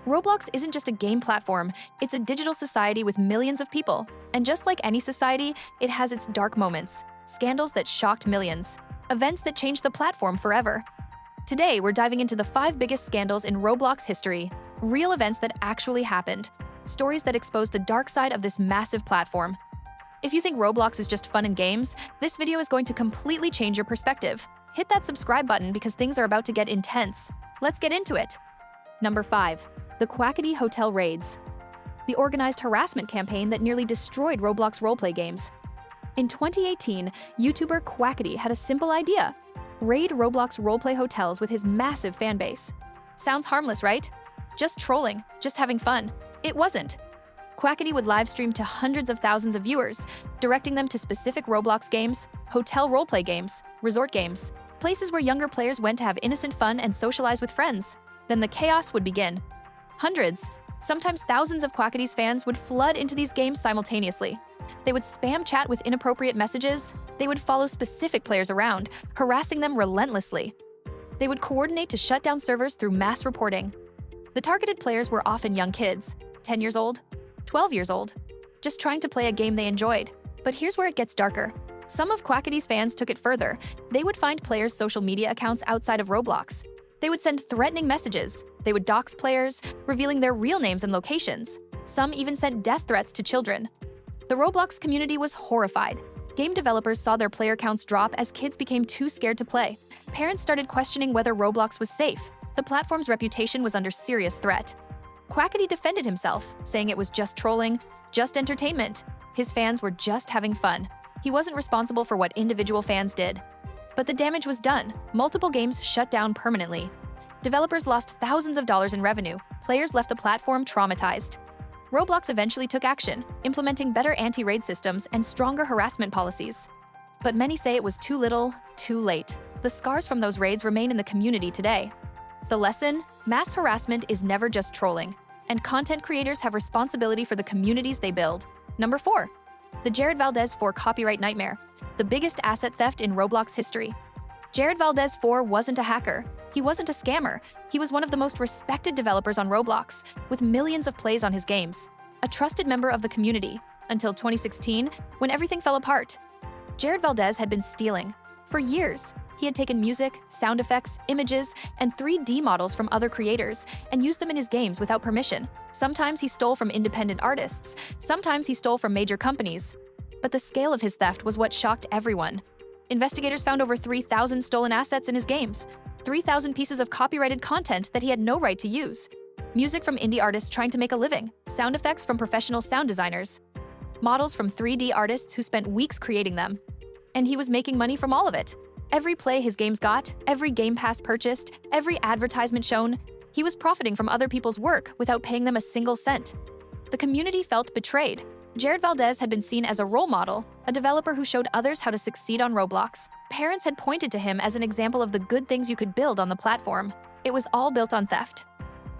Roblox isn't just a game platform, it's a digital society with millions of people. And just like any society, it has its dark moments, scandals that shocked millions, events that changed the platform forever. Today, we're diving into the 5 biggest scandals in Roblox history, real events that actually happened, stories that expose the dark side of this massive platform. If you think Roblox is just fun and games, this video is going to completely change your perspective. Hit that subscribe button because things are about to get intense. Let's get into it. Number 5. The Quackity Hotel Raids. The organized harassment campaign that nearly destroyed Roblox roleplay games. In 2018, YouTuber Quackity had a simple idea: raid Roblox roleplay hotels with his massive fan base. Sounds harmless, right? Just trolling, just having fun. It wasn't. Quackity would livestream to hundreds of thousands of viewers, directing them to specific Roblox games, hotel roleplay games, resort games, places where younger players went to have innocent fun and socialize with friends. Then the chaos would begin. Hundreds, sometimes thousands of Quackity's fans would flood into these games simultaneously. They would spam chat with inappropriate messages. They would follow specific players around, harassing them relentlessly. They would coordinate to shut down servers through mass reporting. The targeted players were often young kids, 10 years old, 12 years old, just trying to play a game they enjoyed. But here's where it gets darker. Some of Quackity's fans took it further. They would find players' social media accounts outside of Roblox. They would send threatening messages. They would dox players, revealing their real names and locations. Some even sent death threats to children. The Roblox community was horrified. Game developers saw their player counts drop as kids became too scared to play. Parents started questioning whether Roblox was safe. The platform's reputation was under serious threat. Quackity defended himself, saying it was just trolling, just entertainment. His fans were just having fun. He wasn't responsible for what individual fans did. But the damage was done. Multiple games shut down permanently. Developers lost thousands of dollars in revenue. Players left the platform traumatized. Roblox eventually took action, implementing better anti-raid systems and stronger harassment policies. But many say it was too little, too late. The scars from those raids remain in the community today. The lesson? Mass harassment is never just trolling, and content creators have responsibility for the communities they build. Number 4. The Jared Valdez 4 copyright nightmare, the biggest asset theft in Roblox history. Jared Valdez 4 wasn't a hacker. He wasn't a scammer. He was one of the most respected developers on Roblox, with millions of plays on his games. A trusted member of the community, until 2016, when everything fell apart. Jared Valdez had been stealing. For years, he had taken music, sound effects, images, and 3D models from other creators and used them in his games without permission. Sometimes he stole from independent artists, sometimes he stole from major companies. But the scale of his theft was what shocked everyone. Investigators found over 3,000 stolen assets in his games, 3,000 pieces of copyrighted content that he had no right to use, music from indie artists trying to make a living, sound effects from professional sound designers, models from 3D artists who spent weeks creating them. And he was making money from all of it. Every play his games got, every Game Pass purchased, every advertisement shown, he was profiting from other people's work without paying them a single cent. The community felt betrayed. Jared Valdez had been seen as a role model, a developer who showed others how to succeed on Roblox. Parents had pointed to him as an example of the good things you could build on the platform. It was all built on theft.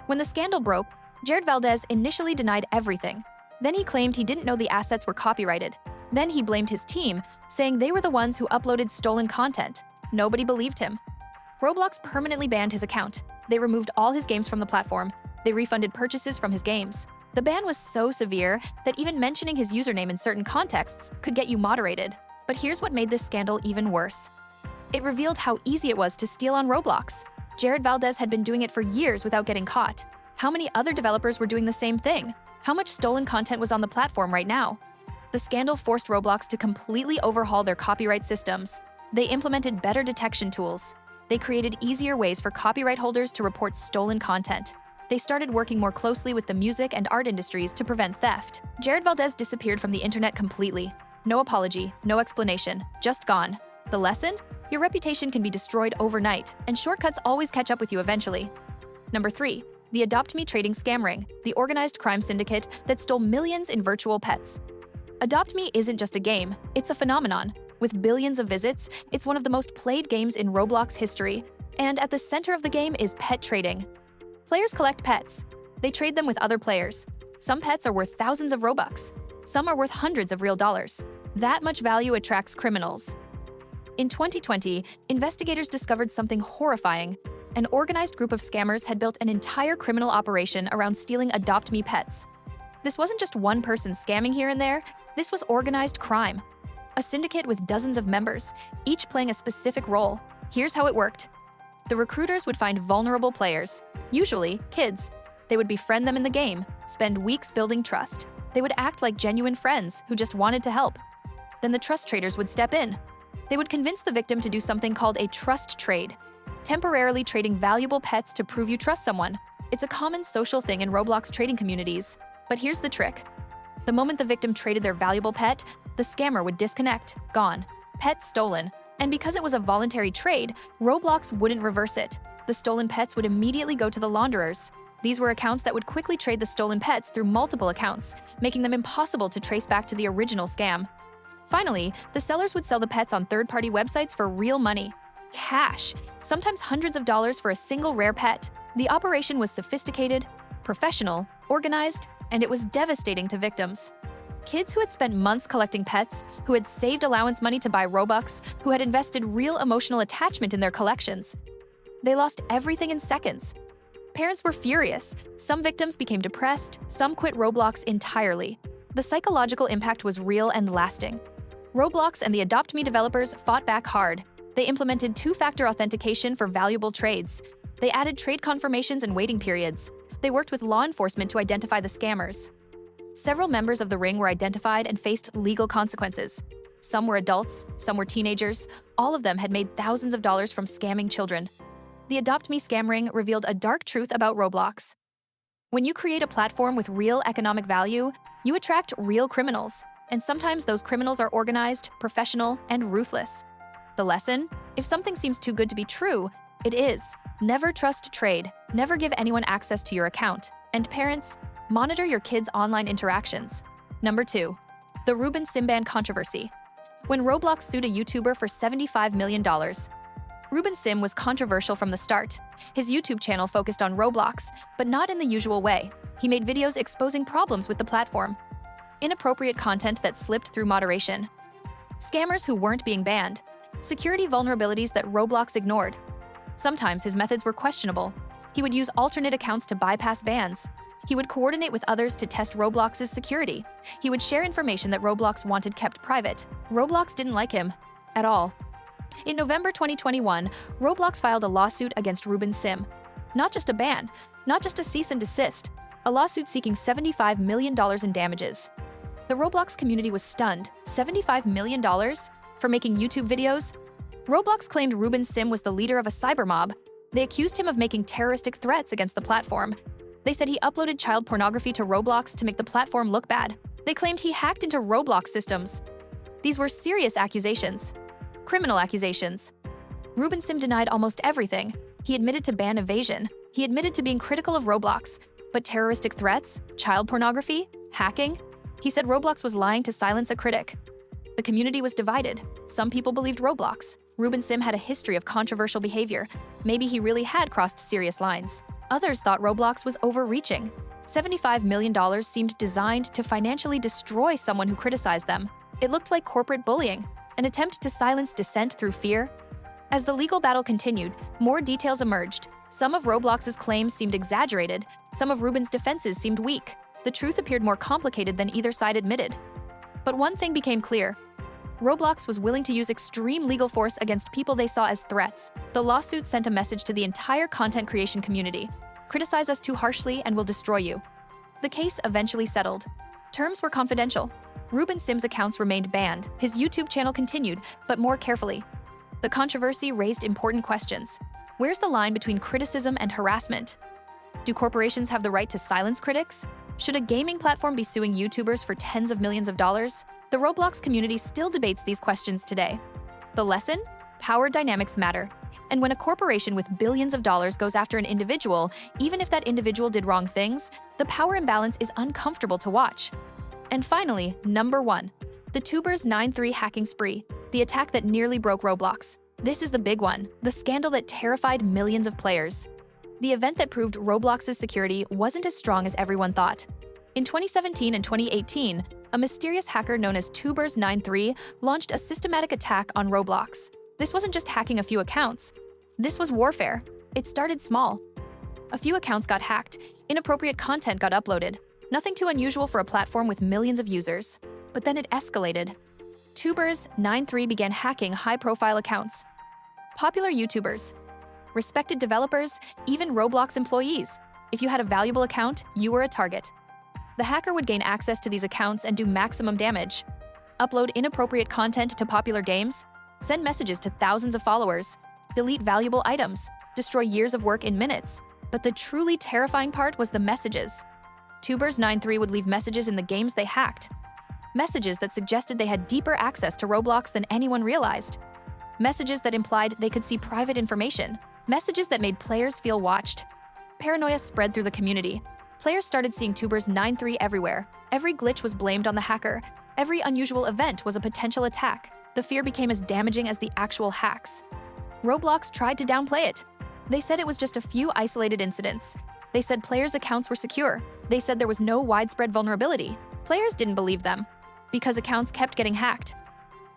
When the scandal broke, Jared Valdez initially denied everything. Then he claimed he didn't know the assets were copyrighted. Then he blamed his team, saying they were the ones who uploaded stolen content. Nobody believed him. Roblox permanently banned his account. They removed all his games from the platform. They refunded purchases from his games. The ban was so severe that even mentioning his username in certain contexts could get you moderated. But here's what made this scandal even worse. It revealed how easy it was to steal on Roblox. Jared Valdez had been doing it for years without getting caught. How many other developers were doing the same thing? How much stolen content was on the platform right now? The scandal forced Roblox to completely overhaul their copyright systems. They implemented better detection tools. They created easier ways for copyright holders to report stolen content. They started working more closely with the music and art industries to prevent theft. Jared Valdez disappeared from the internet completely. No apology, no explanation, just gone. The lesson? Your reputation can be destroyed overnight, and shortcuts always catch up with you eventually. Number 3. The Adopt Me trading scam ring, the organized crime syndicate that stole millions in virtual pets. Adopt Me isn't just a game, it's a phenomenon. With billions of visits, it's one of the most played games in Roblox history, and at the center of the game is pet trading. Players collect pets. They trade them with other players. Some pets are worth thousands of Robux. Some are worth hundreds of real dollars. That much value attracts criminals. In 2020, investigators discovered something horrifying. An organized group of scammers had built an entire criminal operation around stealing Adopt Me pets. This wasn't just one person scamming here and there, this was organized crime. A syndicate with dozens of members, each playing a specific role. Here's how it worked. The recruiters would find vulnerable players, usually kids. They would befriend them in the game, spend weeks building trust. They would act like genuine friends who just wanted to help. Then the trust traders would step in. They would convince the victim to do something called a trust trade, temporarily trading valuable pets to prove you trust someone. It's a common social thing in Roblox trading communities. But here's the trick. The moment the victim traded their valuable pet, the scammer would disconnect, gone, pet stolen. And because it was a voluntary trade, Roblox wouldn't reverse it. The stolen pets would immediately go to the launderers. These were accounts that would quickly trade the stolen pets through multiple accounts, making them impossible to trace back to the original scam. Finally, the sellers would sell the pets on third-party websites for real money. Cash, sometimes hundreds of dollars for a single rare pet. The operation was sophisticated, professional, organized, and it was devastating to victims. Kids who had spent months collecting pets, who had saved allowance money to buy Robux, who had invested real emotional attachment in their collections. They lost everything in seconds. Parents were furious. Some victims became depressed, some quit Roblox entirely. The psychological impact was real and lasting. Roblox and the Adopt Me developers fought back hard. They implemented two-factor authentication for valuable trades. They added trade confirmations and waiting periods. They worked with law enforcement to identify the scammers. Several members of the ring were identified and faced legal consequences. Some were adults, some were teenagers. All of them had made thousands of dollars from scamming children. The Adopt Me scam ring revealed a dark truth about Roblox. When you create a platform with real economic value, you attract real criminals. And sometimes those criminals are organized, professional, and ruthless. The lesson? If something seems too good to be true, it is. Never trust trade. Never give anyone access to your account. And parents, monitor your kids' online interactions. Number 2. The Ruben SIM ban controversy. When Roblox sued a YouTuber for $75 million, Ruben SIM was controversial from the start. His YouTube channel focused on Roblox, but not in the usual way. He made videos exposing problems with the platform. Inappropriate content that slipped through moderation. Scammers who weren't being banned. Security vulnerabilities that Roblox ignored. Sometimes his methods were questionable. He would use alternate accounts to bypass bans. He would coordinate with others to test Roblox's security. He would share information that Roblox wanted kept private. Roblox didn't like him at all. In November 2021, Roblox filed a lawsuit against Ruben SIM. Not just a ban, not just a cease and desist, a lawsuit seeking $75 million in damages. The Roblox community was stunned. $75 million? For making YouTube videos? Roblox claimed Ruben SIM was the leader of a cyber mob. They accused him of making terroristic threats against the platform. They said he uploaded child pornography to Roblox to make the platform look bad. They claimed he hacked into Roblox systems. These were serious accusations. Criminal accusations. Ruben SIM denied almost everything. He admitted to ban evasion. He admitted to being critical of Roblox. But terroristic threats? Child pornography? Hacking? He said Roblox was lying to silence a critic. The community was divided. Some people believed Roblox. Ruben SIM had a history of controversial behavior. Maybe he really had crossed serious lines. Others thought Roblox was overreaching. $75 million seemed designed to financially destroy someone who criticized them. It looked like corporate bullying, an attempt to silence dissent through fear. As the legal battle continued, more details emerged. Some of Roblox's claims seemed exaggerated. Some of Ruben's defenses seemed weak. The truth appeared more complicated than either side admitted. But one thing became clear. Roblox was willing to use extreme legal force against people they saw as threats. The lawsuit sent a message to the entire content creation community. Criticize us too harshly and we'll destroy you. The case eventually settled. Terms were confidential. Ruben SIM's accounts remained banned. His YouTube channel continued, but more carefully. The controversy raised important questions. Where's the line between criticism and harassment? Do corporations have the right to silence critics? Should a gaming platform be suing YouTubers for tens of millions of dollars? The Roblox community still debates these questions today. The lesson? Power dynamics matter. And when a corporation with billions of dollars goes after an individual, even if that individual did wrong things, the power imbalance is uncomfortable to watch. And finally, number 1, the Tubers 9-3 hacking spree, the attack that nearly broke Roblox. This is the big one, the scandal that terrified millions of players. The event that proved Roblox's security wasn't as strong as everyone thought. In 2017 and 2018, a mysterious hacker known as Tubers 9-3 launched a systematic attack on Roblox. This wasn't just hacking a few accounts. This was warfare. It started small. A few accounts got hacked, inappropriate content got uploaded. Nothing too unusual for a platform with millions of users. But then it escalated. Tubers93 began hacking high-profile accounts. Popular YouTubers, respected developers, even Roblox employees. If you had a valuable account, you were a target. The hacker would gain access to these accounts and do maximum damage. Upload inappropriate content to popular games, send messages to thousands of followers, delete valuable items, destroy years of work in minutes. But the truly terrifying part was the messages. Tubers93 would leave messages in the games they hacked. Messages that suggested they had deeper access to Roblox than anyone realized. Messages that implied they could see private information. Messages that made players feel watched. Paranoia spread through the community. Players started seeing Tubers93 everywhere. Every glitch was blamed on the hacker. Every unusual event was a potential attack. The fear became as damaging as the actual hacks. Roblox tried to downplay it. They said it was just a few isolated incidents. They said players' accounts were secure. They said there was no widespread vulnerability. Players didn't believe them, because accounts kept getting hacked.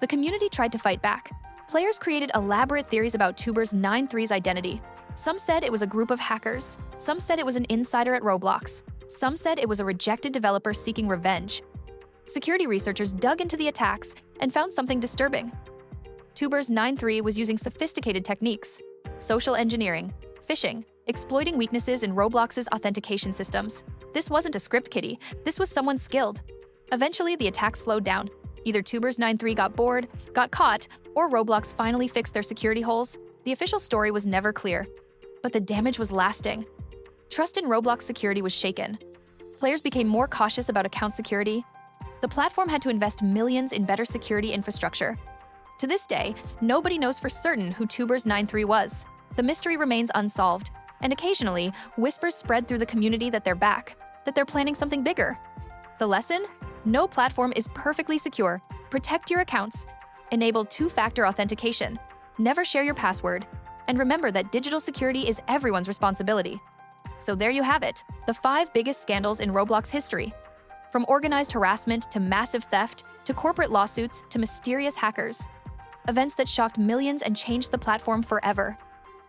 The community tried to fight back. Players created elaborate theories about Tubers93's identity. Some said it was a group of hackers. Some said it was an insider at Roblox. Some said it was a rejected developer seeking revenge. Security researchers dug into the attacks and found something disturbing. Tubers93 was using sophisticated techniques: social engineering, phishing, exploiting weaknesses in Roblox's authentication systems. This wasn't a script kiddie, this was someone skilled. Eventually, the attack slowed down. Either Tubers93 got bored, got caught, or Roblox finally fixed their security holes. The official story was never clear, but the damage was lasting. Trust in Roblox security was shaken. Players became more cautious about account security. The platform had to invest millions in better security infrastructure. To this day, nobody knows for certain who Tubers93 was. The mystery remains unsolved, and occasionally, whispers spread through the community that they're back, that they're planning something bigger. The lesson? No platform is perfectly secure. Protect your accounts. Enable two-factor authentication. Never share your password. And remember that digital security is everyone's responsibility. So there you have it, the 5 biggest scandals in Roblox history. From organized harassment to massive theft, to corporate lawsuits to mysterious hackers. Events that shocked millions and changed the platform forever.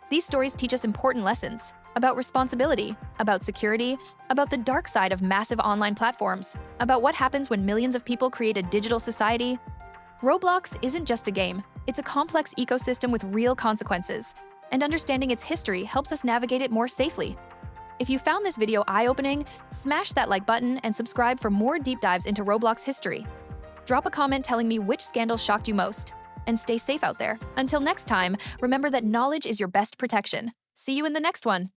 These stories teach us important lessons about responsibility, about security, about the dark side of massive online platforms, about what happens when millions of people create a digital society. Roblox isn't just a game, it's a complex ecosystem with real consequences, and understanding its history helps us navigate it more safely. If you found this video eye-opening, smash that like button and subscribe for more deep dives into Roblox history. Drop a comment telling me which scandal shocked you most, and stay safe out there. Until next time, remember that knowledge is your best protection. See you in the next one.